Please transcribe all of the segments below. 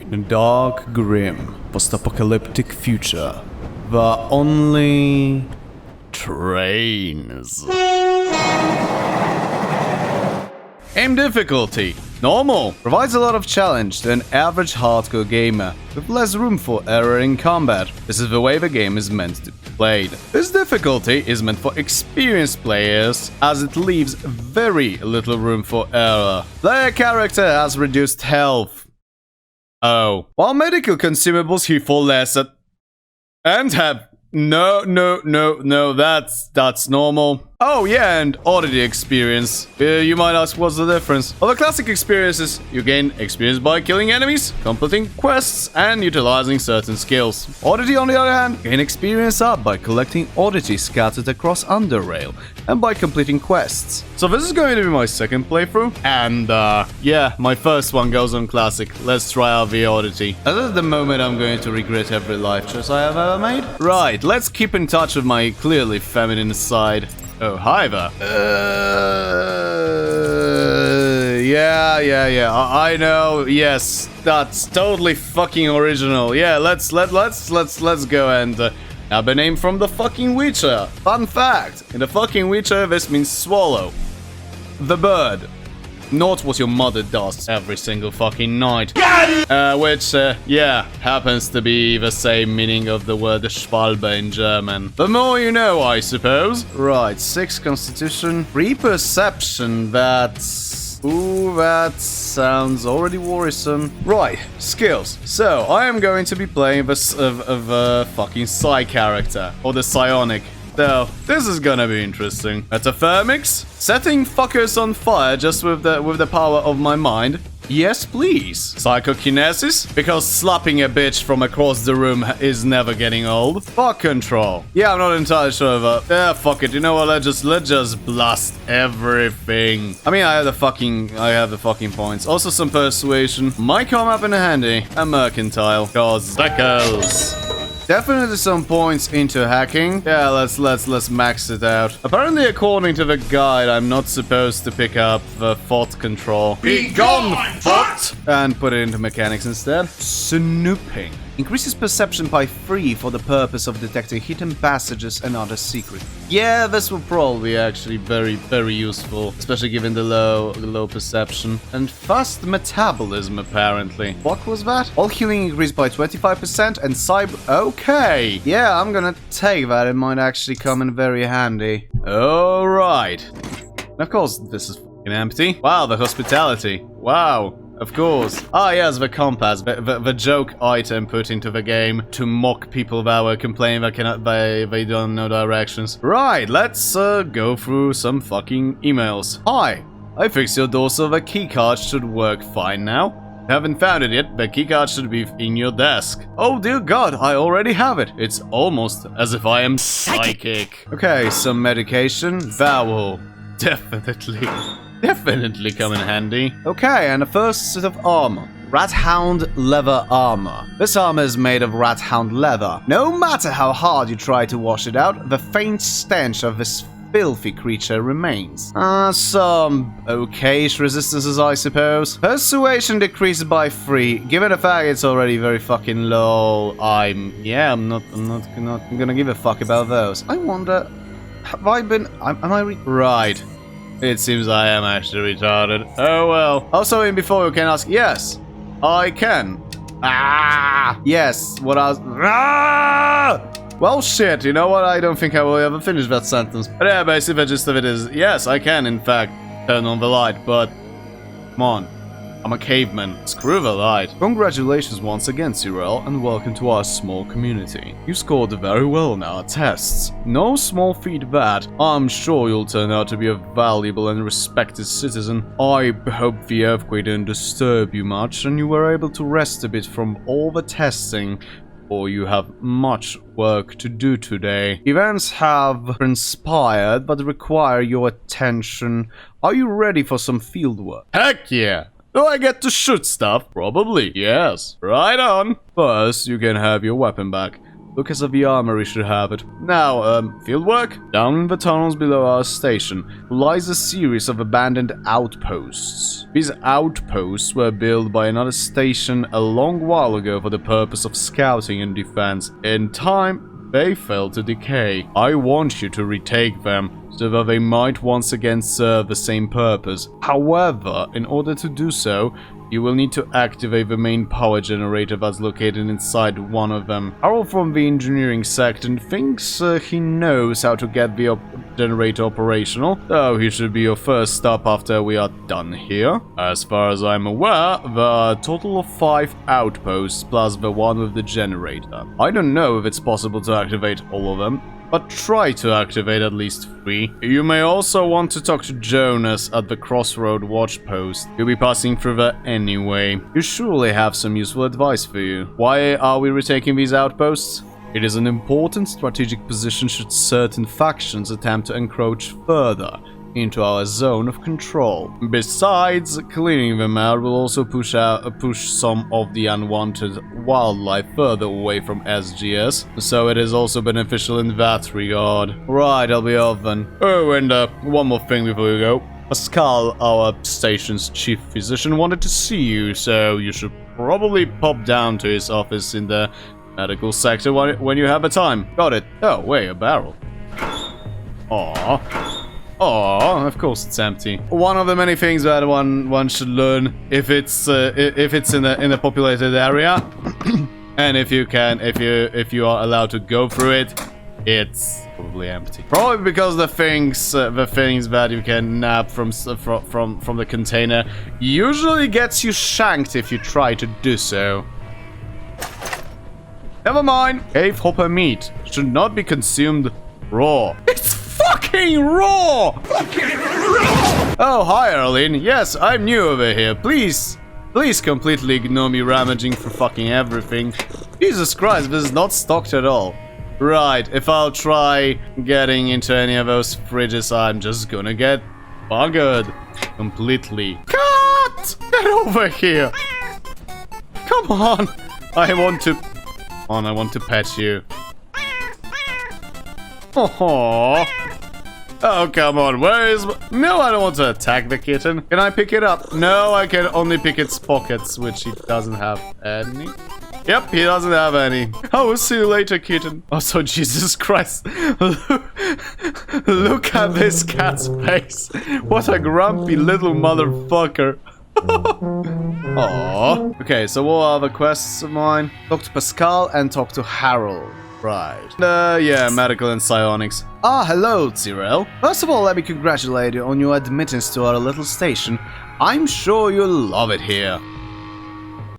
In a dark, grim, post-apocalyptic future, there are only trains. Aim difficulty. Normal. Provides a lot of challenge to an average hardcore gamer, with less room for error in combat. This is the way the game is meant to be played. This difficulty is meant for experienced players, as it leaves very little room for error. Player character has reduced health. Oh. While medical consumables heal for less and have... No, that's normal. Oh yeah, and oddity experience. You might ask, what's the difference? Well, the classic experiences, you gain experience by killing enemies, completing quests, and utilizing certain skills. Oddity, on the other hand, gain experience up by collecting oddity scattered across Underrail, and by completing quests. So this is going to be my second playthrough, and yeah, my first one goes on classic. Let's try out the oddity. At the moment, I'm going to regret every life choice I have ever made. Right, let's keep in touch with my clearly feminine side. Oh, hi there. Yeah. I know. Yes, that's totally fucking original. Yeah, let's go and have a name from the fucking Witcher. Fun fact: in the fucking Witcher, this means swallow. The bird. Not what your mother does every single fucking night. Which, yeah, happens to be the same meaning of the word Schwalbe in German. The more you know, I suppose. Right, 6 constitution. 3 perception, that's... Ooh, that sounds already worrisome. Right, skills. So, I am going to be playing the fucking Psi character. Or the Psionic. So, this is gonna be interesting. Metathermics? Setting fuckers on fire just with the power of my mind? Yes, please. Psychokinesis? Because slapping a bitch from across the room is never getting old. Thought control. Yeah, I'm not entirely sure of that. Yeah, fuck it. You know what? Let's just blast everything. I mean, I have the fucking points. Also some persuasion. Might come up in handy. And mercantile. Cause Zeckles. Definitely some points into hacking. Yeah, let's max it out. Apparently, according to the guide, I'm not supposed to pick up the thought control. Be gone, thought! And put it into mechanics instead. Snooping. Increases perception by 3 for the purpose of detecting hidden passages and other secrets. Yeah, this will probably be actually very useful, especially given the low perception. And fast metabolism, apparently. What was that? All healing increased by 25% and cyber... Okay! Yeah, I'm gonna take that. It might actually come in very handy. Alright. Of course, this is fucking empty. Wow, the hospitality. Wow. Of course. Ah, yes, the compass, the joke item put into the game to mock people that were complaining they don't know directions. Right, let's go through some fucking emails. Hi, I fixed your door so the keycard should work fine now. Haven't found it yet, the keycard should be in your desk. Oh dear god, I already have it. It's almost as if I am psychic. Okay, some medication. That will definitely come in handy. Okay, and the first set of armor. Rat Hound leather armor. This armor is made of rat hound leather. No matter how hard you try to wash it out, the faint stench of this filthy creature remains. Some okayish resistances, I suppose. Persuasion decreased by 3. Given the fact it's already very fucking low, I'm not gonna give a fuck about those. I wonder, have I been... Am I right? It seems I am actually retarded. Oh well. Also, in before you can ask, yes, I can. Yes, what I was... Well, shit, you know what? I don't think I will ever finish that sentence. But yeah, basically the gist of it is, yes, I can, in fact, turn on the light, but... Come on. I'm a caveman. Screw the light. Congratulations once again, Cyril, and welcome to our small community. You scored very well in our tests. No small feat that. I'm sure you'll turn out to be a valuable and respected citizen. I hope the earthquake didn't disturb you much, and you were able to rest a bit from all the testing, or you have much work to do today. Events have transpired, but require your attention. Are you ready for some field work? Heck yeah! Do I get to shoot stuff? Probably, yes. Right on. First, you can have your weapon back. Look as if the armory should have it. Now, field work? Down in the tunnels below our station lies a series of abandoned outposts. These outposts were built by another station a long while ago for the purpose of scouting and defense. In time, they fell to decay. I want you to retake them, so that they might once again serve the same purpose. However, in order to do so, you will need to activate the main power generator that's located inside one of them. Harold from the engineering section thinks he knows how to get the generator operational, so he should be your first stop after we are done here. As far as I'm aware, there are a total of 5 outposts plus the one with the generator. I don't know if it's possible to activate all of them, but try to activate at least 3. You may also want to talk to Jonas at the Crossroad Watch Post. He'll be passing through there anyway. You surely have some useful advice for you. Why are we retaking these outposts? It is an important strategic position should certain factions attempt to encroach further into our zone of control. Besides, cleaning them out will also push some of the unwanted wildlife further away from SGS, so it is also beneficial in that regard. Right, I'll be off then. Oh, and one more thing before we go. Pascal, our station's chief physician, wanted to see you, so you should probably pop down to his office in the medical sector when you have a time. Got it. Oh, wait, a barrel. Aww. Oh, of course it's empty. One of the many things that one should learn if it's in a populated area, and if you are allowed to go through it, it's probably empty. Probably because the things that you can nab from the container usually gets you shanked if you try to do so. Never mind. Cave hopper meat should not be consumed raw. It's fucking raw! Oh, hi, Arlene. Yes, I'm new over here. Please completely ignore me rummaging for fucking everything. Jesus Christ, this is not stocked at all. Right, if I'll try getting into any of those fridges, I'm just gonna get buggered completely. Cut! Get over here! Come on! I want to pet you. Oh, come on, where is... No, I don't want to attack the kitten. Can I pick it up? No, I can only pick its pockets, which he doesn't have any. Yep, he doesn't have any. I will see you later, kitten. Also, Jesus Christ. Look at this cat's face. What a grumpy little motherfucker. Aww. Okay, so what are the quests of mine? Talk to Pascal and talk to Harold. Right. Yeah, medical and psionics. Ah, hello, Tyrell. First of all, let me congratulate you on your admittance to our little station. I'm sure you'll love it here.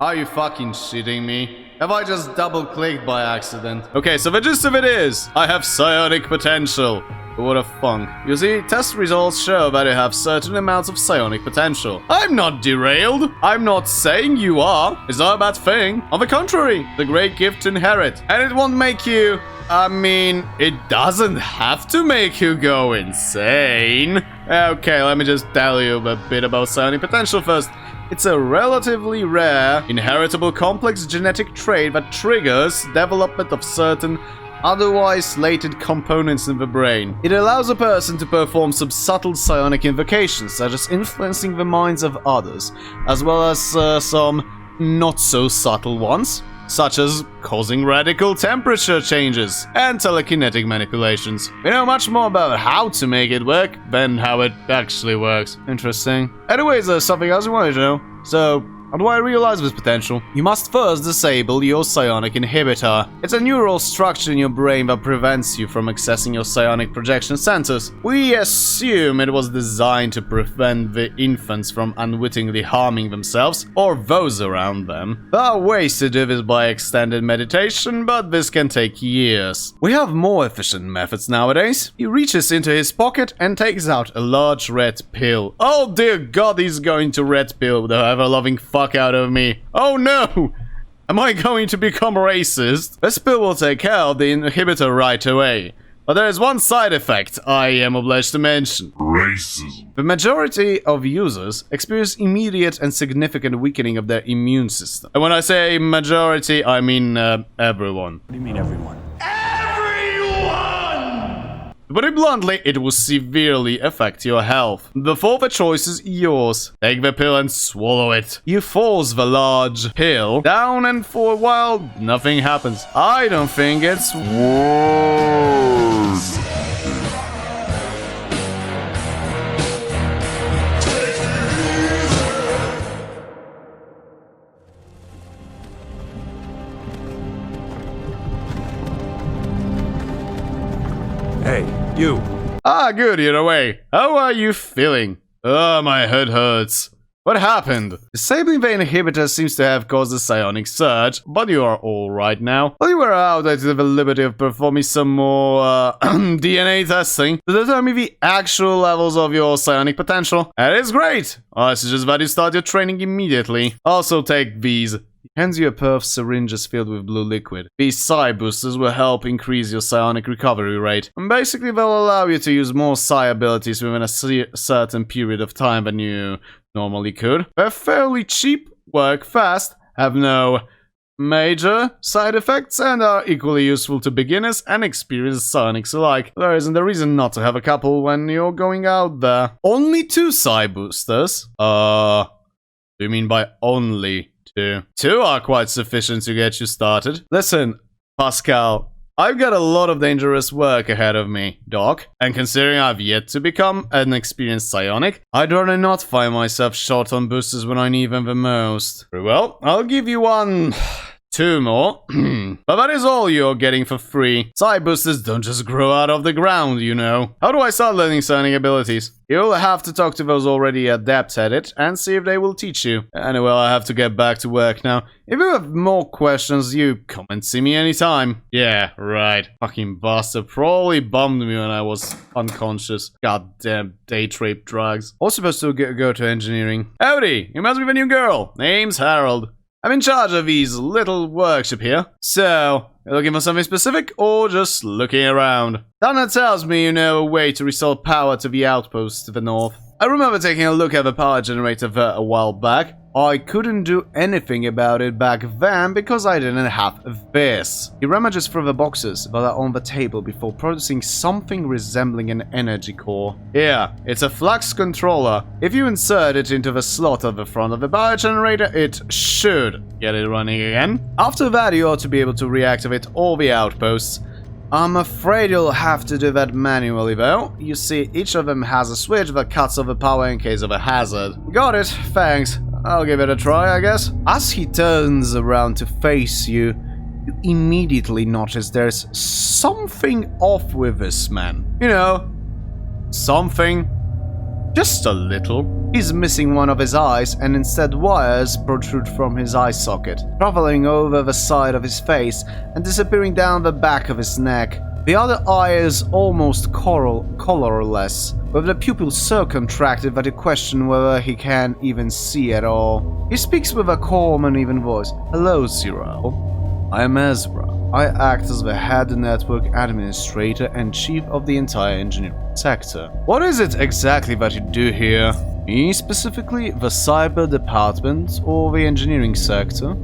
Are you fucking shitting me? Have I just double-clicked by accident? Okay, so the gist of it is, I have psionic potential. What a funk. You see, test results show that you have certain amounts of psionic potential. I'm not derailed. I'm not saying you are. It's not a bad thing. On the contrary, the great gift to inherit. And it won't make you... I mean, it doesn't have to make you go insane. Okay, let me just tell you a bit about psionic potential first. It's a relatively rare, inheritable complex genetic trait that triggers development of certain otherwise latent components in the brain. It allows a person to perform some subtle psionic invocations, such as influencing the minds of others, as well as some not-so-subtle ones, such as causing radical temperature changes and telekinetic manipulations. We know much more about how to make it work than how it actually works. Interesting. Anyways, there's something else you wanted to know. So, how do I realize this potential? You must first disable your psionic inhibitor. It's a neural structure in your brain that prevents you from accessing your psionic projection centers. We assume it was designed to prevent the infants from unwittingly harming themselves or those around them. There are ways to do this by extended meditation, but this can take years. We have more efficient methods nowadays. He reaches into his pocket and takes out a large red pill. Oh dear God, he's going to red pill the ever-loving fuck out of me. Oh no! Am I going to become racist? This pill will take care of the inhibitor right away. But there is one side effect I am obliged to mention. Racism. The majority of users experience immediate and significant weakening of their immune system. And when I say majority, I mean everyone. What do you mean everyone? To put it bluntly, it will severely affect your health. The fourth choice is yours. Take the pill and swallow it. You force the large pill down and for a while, nothing happens. I don't think it's worth. Hey, you. Ah, good, you're away. How are you feeling? Oh, my head hurts. What happened? Disabling the inhibitor seems to have caused a psionic surge, but you are alright now. While you were out, I took the liberty of performing some more DNA testing to determine the actual levels of your psionic potential. And it's great! I suggest that you start your training immediately. Also take these. He hands you a pair of syringes filled with blue liquid. These psi boosters will help increase your psionic recovery rate. And basically, they'll allow you to use more psi abilities within a certain period of time than you normally could. They're fairly cheap, work fast, have no major side effects, and are equally useful to beginners and experienced psionics alike. There isn't a reason not to have a couple when you're going out there. Only 2 psi boosters? Do you mean by only 2? 2 are quite sufficient to get you started. Listen, Pascal, I've got a lot of dangerous work ahead of me, Doc, and considering I've yet to become an experienced psionic, I'd rather not find myself short on boosters when I need them the most. Very well, I'll give you 2 more, but that is all you're getting for free. Psi boosters don't just grow out of the ground, you know. How do I start learning psionic abilities? You'll have to talk to those already adept at it and see if they will teach you. Anyway, I have to get back to work now. If you have more questions, you come and see me anytime. Yeah, right. Fucking bastard probably bummed me when I was unconscious. Goddamn day trip drugs. I was supposed to go to engineering. Howdy, you must be the new girl. Name's Harold. I'm in charge of these little workshop here. So, you're looking for something specific or just looking around? Donna tells me you know a way to restore power to the outposts to the north. I remember taking a look at the power generator there a while back. I couldn't do anything about it back then because I didn't have this. He rummages through the boxes that are on the table before producing something resembling an energy core. Yeah, it's a flux controller. If you insert it into the slot at the front of the power generator, it should get it running again. After that, you ought to be able to reactivate all the outposts. I'm afraid you'll have to do that manually though. You see, each of them has a switch that cuts off the power in case of a hazard. Got it, thanks. I'll give it a try, I guess. As he turns around to face you, you immediately notice there's something off with this man. You know, something. Just a little. He's missing one of his eyes, and instead wires protrude from his eye socket, traveling over the side of his face and disappearing down the back of his neck. The other eye is almost colorless, with the pupils so contracted that you question whether he can even see at all. He speaks with a calm and even voice. Hello, Cyril. I'm Ezra. I act as the head network administrator and chief of the entire engineering sector. What is it exactly that you do here? Me specifically, the cyber department or the engineering sector?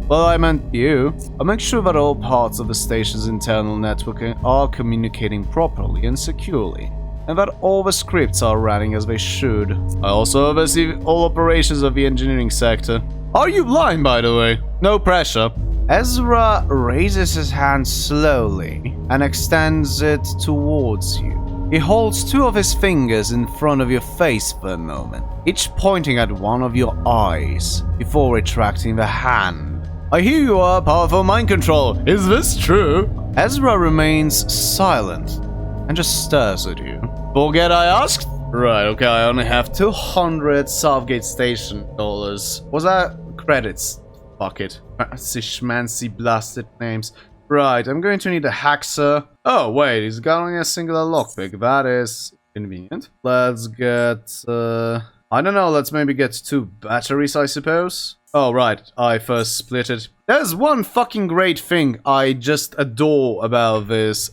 Well, I meant you. I make sure that all parts of the station's internal networking are communicating properly and securely, and that all the scripts are running as they should. I also oversee all operations of the engineering sector. Are you blind, by the way? No pressure. Ezra raises his hand slowly and extends it towards you. He holds 2 of his fingers in front of your face for a moment, each pointing at one of your eyes, before retracting the hand. I hear you are powerful mind control. Is this true? Ezra remains silent and just stares at you. Forget I asked? Right, okay, I only have 200 Southgate Station dollars. Was that credits? Fuck it. Fancy schmancy blasted names. Right, I'm going to need a hacksaw. Oh, wait, he's got only a singular lockpick. That is convenient. Let's get, I don't know, let's maybe get 2 batteries, I suppose. Oh, right, I first split it. There's one fucking great thing I just adore about this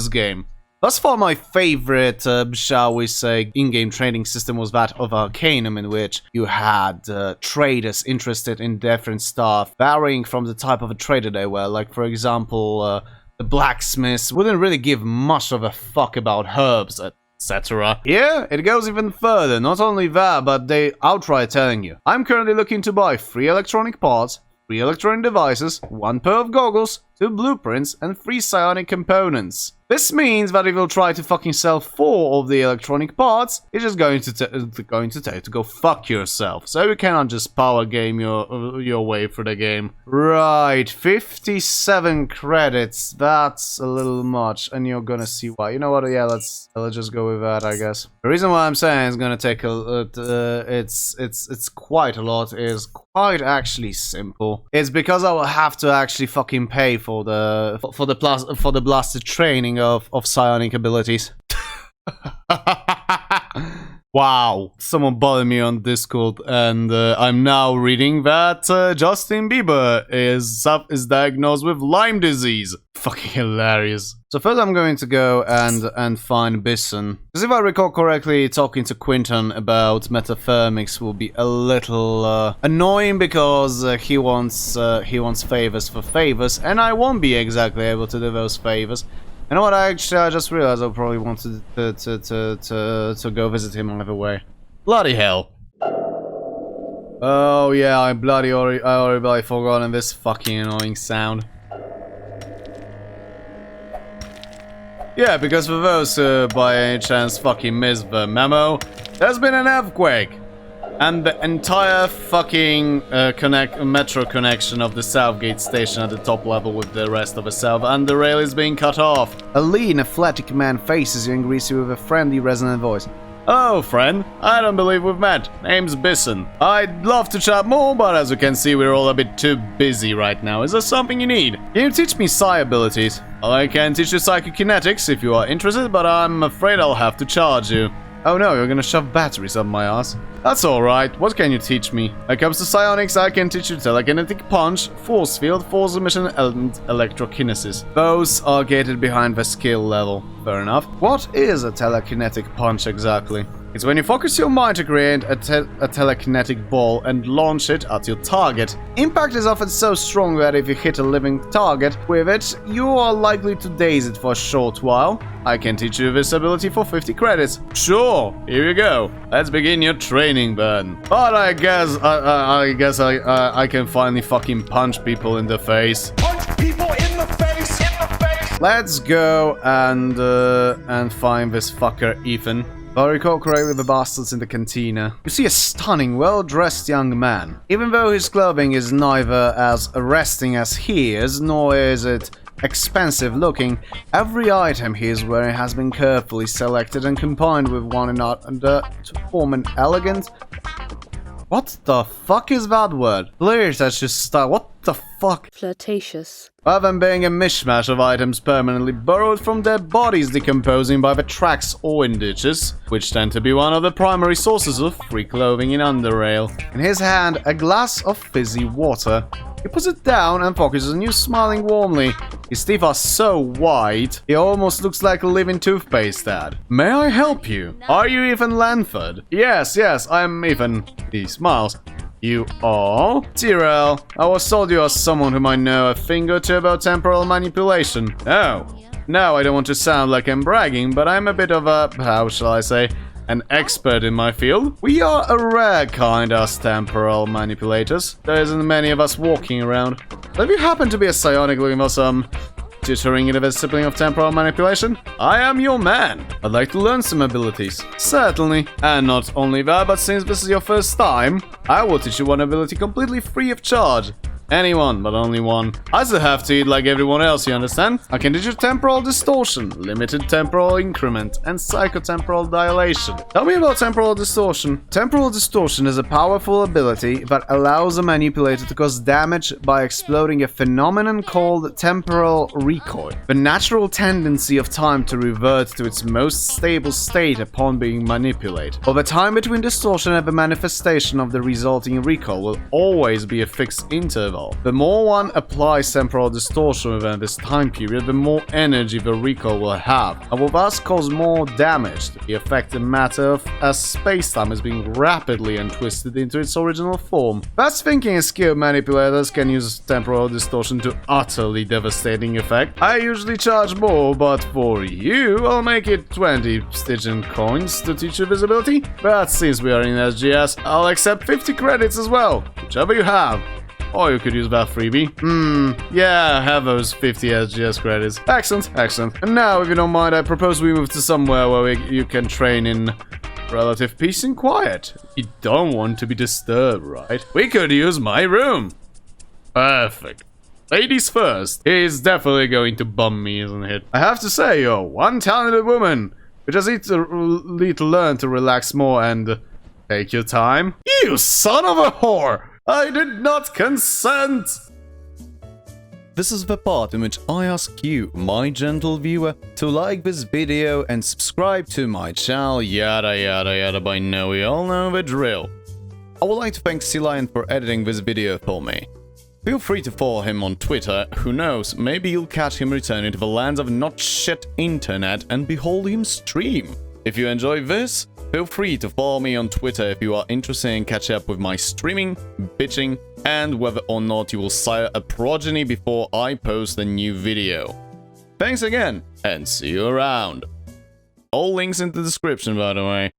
game. Thus far, my favorite, shall we say, in-game trading system was that of Arcanum, in which you had traders interested in different stuff, varying from the type of a trader they were. Like, for example, the The blacksmiths wouldn't really give much of a fuck about herbs, etc. Yeah, it goes even further. Not only that, but they outright telling you, I'm currently looking to buy 3 electronic parts, 3 electronic devices, 1 pair of goggles, 2 blueprints, and 3 psionic components. This means that if you'll try to fucking sell 4 of the electronic parts, it's just going to tell you to go fuck yourself. So you cannot just power game your way through the game. Right, 57 credits. That's a little much, and you're gonna see why. You know what? Yeah, let's just go with that, I guess. The reason why I'm saying it's gonna take it's quite a lot is quite actually simple. It's because I will have to actually fucking pay for the blasted training of psionic abilities. Wow. Someone bothered me on Discord, and I'm now reading that Justin Bieber is diagnosed with Lyme disease. Fucking hilarious. So first I'm going to go and find Bison. Because if I recall correctly, talking to Quinton about metathermics will be a little annoying, because he wants favors for favors, and I won't be exactly able to do those favors. You know what, I just realized I probably wanted to go visit him either way. Bloody hell. Oh yeah, I already forgotten this fucking annoying sound. Yeah, because for those who by any chance fucking missed the memo, there's been an earthquake. And the entire fucking metro connection of the Southgate station at the top level with the rest of the South Underrail is being cut off. A lean, athletic man faces you and greets you with a friendly, resonant voice. Hello, friend. I don't believe we've met. Name's Bison. I'd love to chat more, but as you can see, we're all a bit too busy right now. Is there something you need? Can you teach me psi abilities? I can teach you psychokinetics if you are interested, but I'm afraid I'll have to charge you. Oh no, you're gonna shove batteries up my ass. That's alright, what can you teach me? When it comes to psionics, I can teach you telekinetic punch, force field, force emission, and electrokinesis. Those are gated behind the skill level. Fair enough. What is a telekinetic punch exactly? It's when you focus your mind to create a telekinetic ball and launch it at your target. Impact is often so strong that if you hit a living target with it, you are likely to daze it for a short while. I can teach you this ability for 50 credits. Sure, here you go. Let's begin your training burn. But I guess I can finally fucking punch people in the face. Punch people in the face! Let's go and find this fucker Ethan. If I recall correctly, the bastard's in the cantina. You see a stunning, well-dressed young man. Even though his clothing is neither as arresting as he is, nor is it expensive looking, every item he is wearing has been carefully selected and combined with one another to form an elegant... What the fuck is that word? Please, that's just style. What the fuck? Flirtatious. Rather than being a mishmash of items permanently borrowed from their bodies decomposing by the tracks or in ditches, which tend to be one of the primary sources of free clothing in Underrail. In his hand, a glass of fizzy water. He puts it down and focuses on you, smiling warmly. His teeth are so white, he almost looks like a living toothpaste ad. May I help you? Are you Ethan Lanford? Yes, I'm Ethan. He smiles. You are? Tyrell. I was told you are someone who might know a thing or two about temporal manipulation. Oh. No, I don't want to sound like I'm bragging, but I'm a bit of a, how shall I say, an expert in my field. We are a rare kind as temporal manipulators. There isn't many of us walking around. So if you happen to be a psionic looking for some tutoring in the discipline of temporal manipulation, I am your man. I'd like to learn some abilities. Certainly. And not only that, but since this is your first time, I will teach you one ability completely free of charge. Anyone, but only one. I still have to eat like everyone else, you understand? I can teach you temporal distortion, limited temporal increment, and psychotemporal dilation. Tell me about temporal distortion. Temporal distortion is a powerful ability that allows a manipulator to cause damage by exploding a phenomenon called temporal recoil, the natural tendency of time to revert to its most stable state upon being manipulated. Over time between distortion and the manifestation of the resulting recoil will always be a fixed interval. recoil. The more one applies temporal distortion within this time period, the more energy the recoil will have, and will thus cause more damage to the affected matter as space-time is being rapidly untwisted into its original form. Fast thinking and skilled manipulators can use temporal distortion to utterly devastating effect. I usually charge more, but for you, I'll make it 20 Stygian coins to teach you visibility. But since we are in SGS, I'll accept 50 credits as well, whichever you have. Or you could use that freebie. Yeah, have those 50 SGS credits. Excellent, excellent. And now, if you don't mind, I propose we move to somewhere where you can train in relative peace and quiet. You don't want to be disturbed, right? We could use my room. Perfect. Ladies first. He's definitely going to bum me, isn't it? I have to say, you're one talented woman. You just need to learn to relax more and take your time. You son of a whore! I did not consent! This is the part in which I ask you, my gentle viewer, to like this video and subscribe to my channel, yada yada yada. By now we all know the drill. I would like to thank C-Lion for editing this video for me. Feel free to follow him on Twitter, who knows, maybe you'll catch him returning to the lands of not shit internet and behold him stream. If you enjoy this, feel free to follow me on Twitter if you are interested in catching up with my streaming, bitching, and whether or not you will sire a progeny before I post a new video. Thanks again, and see you around. All links in the description, by the way.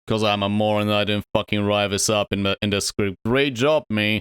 Because I'm a moron and I didn't fucking write this up in the script. Great job, me.